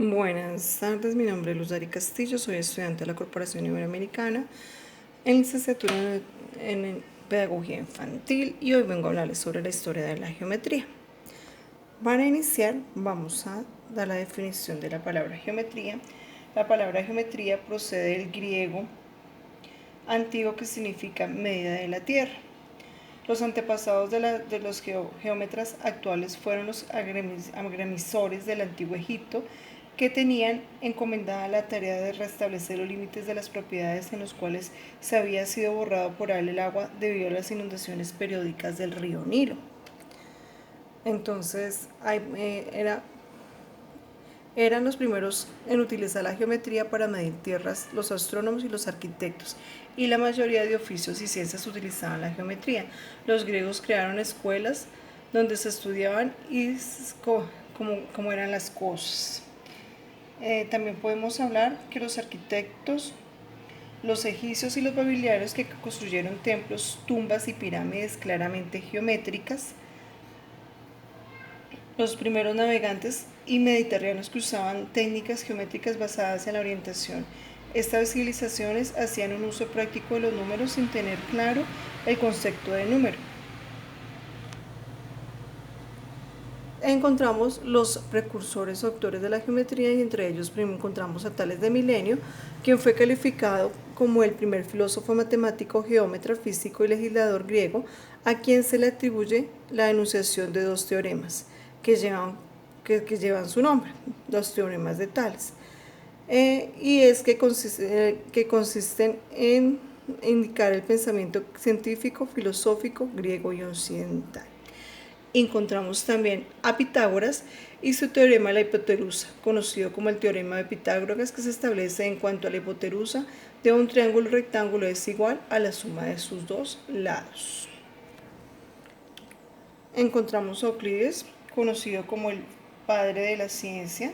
Buenas tardes, mi nombre es Luz Dari Castillo, soy estudiante de la Corporación Iberoamericana en licenciatura en Pedagogía Infantil y hoy vengo a hablarles sobre la historia de la geometría. Para iniciar, vamos a dar la definición de la palabra geometría. La palabra geometría procede del griego antiguo que significa medida de la tierra. Los antepasados de los geómetras actuales fueron los agrimensores del antiguo Egipto, que tenían encomendada la tarea de restablecer los límites de las propiedades en los cuales se había sido borrado por el agua debido a las inundaciones periódicas del río Nilo. Entonces, eran los primeros en utilizar la geometría para medir tierras, los astrónomos y los arquitectos, y la mayoría de oficios y ciencias utilizaban la geometría. Los griegos crearon escuelas donde se estudiaban y cómo eran las cosas. También podemos hablar que los arquitectos, los egipcios y los babilonios, que construyeron templos, tumbas y pirámides claramente geométricas, los primeros navegantes y mediterráneos que usaban técnicas geométricas basadas en la orientación. Estas civilizaciones hacían un uso práctico de los números sin tener claro el concepto de número. Encontramos los precursores o autores de la geometría y entre ellos encontramos a Tales de Milenio, quien fue calificado como el primer filósofo matemático, geómetra, físico y legislador griego, a quien se le atribuye la enunciación de dos teoremas que llevan su nombre, los teoremas de Tales, y es que consisten en indicar el pensamiento científico, filosófico, griego y occidental. Encontramos también a Pitágoras y su teorema de la hipotenusa, conocido como el teorema de Pitágoras, que se establece en cuanto a la hipotenusa de un triángulo rectángulo es igual a la suma de sus dos lados. Encontramos a Euclides, conocido como el padre de la ciencia,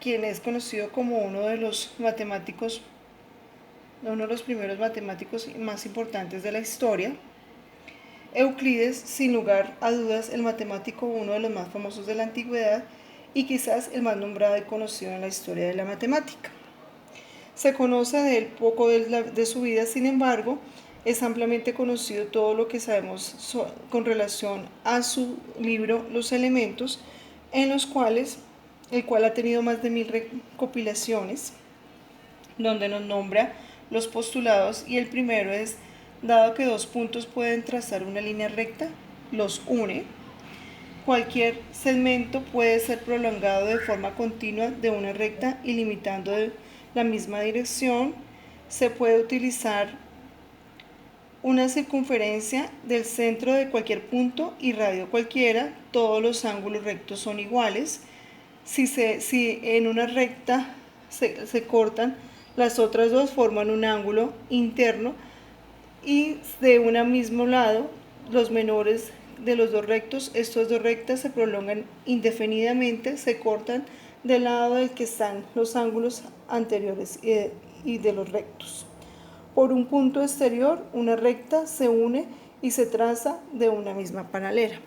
quien es conocido como uno de los primeros matemáticos más importantes de la historia. Euclides, sin lugar a dudas, el matemático uno de los más famosos de la antigüedad y quizás el más nombrado y conocido en la historia de la matemática. Se conoce de él poco de su vida, sin embargo, es ampliamente conocido todo lo que sabemos con relación a su libro Los Elementos, el cual ha tenido más de 1000 recopilaciones, donde nos nombra los postulados, y el primero es: dado que dos puntos pueden trazar una línea recta, los une. Cualquier segmento puede ser prolongado de forma continua de una recta y limitando de la misma dirección. Se puede utilizar una circunferencia del centro de cualquier punto y radio cualquiera. Todos los ángulos rectos son iguales. Si en una recta se cortan, las otras dos forman un ángulo interno y de un mismo lado, los menores de los dos rectos, estos dos rectas se prolongan indefinidamente, se cortan del lado del que están los ángulos anteriores y de los rectos. Por un punto exterior, una recta se une y se traza de una misma paralela.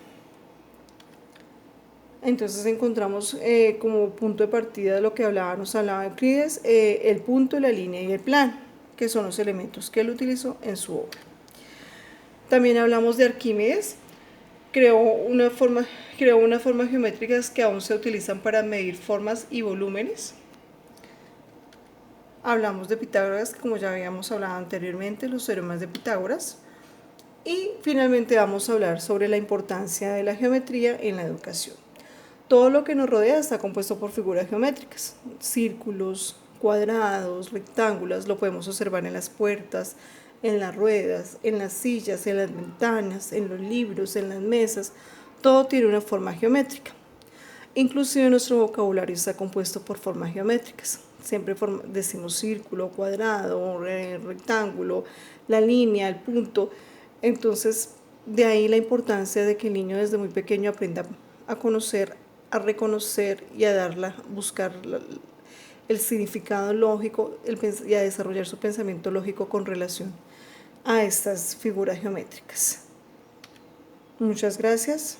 Entonces encontramos como punto de partida de lo que nos hablaba Euclides, el punto, la línea y el plano, que son los elementos que él utilizó en su obra. También hablamos de Arquímedes, creó unas formas geométricas que aún se utilizan para medir formas y volúmenes. Hablamos de Pitágoras, como ya habíamos hablado anteriormente, los teoremas de Pitágoras. Y finalmente vamos a hablar sobre la importancia de la geometría en la educación. Todo lo que nos rodea está compuesto por figuras geométricas, círculos, cuadrados, rectángulos, lo podemos observar en las puertas, en las ruedas, en las sillas, en las ventanas, en los libros, en las mesas. Todo tiene una forma geométrica. Inclusive nuestro vocabulario está compuesto por formas geométricas. Siempre decimos círculo, cuadrado, rectángulo, la línea, el punto. Entonces, de ahí la importancia de que el niño desde muy pequeño aprenda a conocer, a reconocer y a buscar el significado lógico y a desarrollar su pensamiento lógico con relación a estas figuras geométricas. Muchas gracias.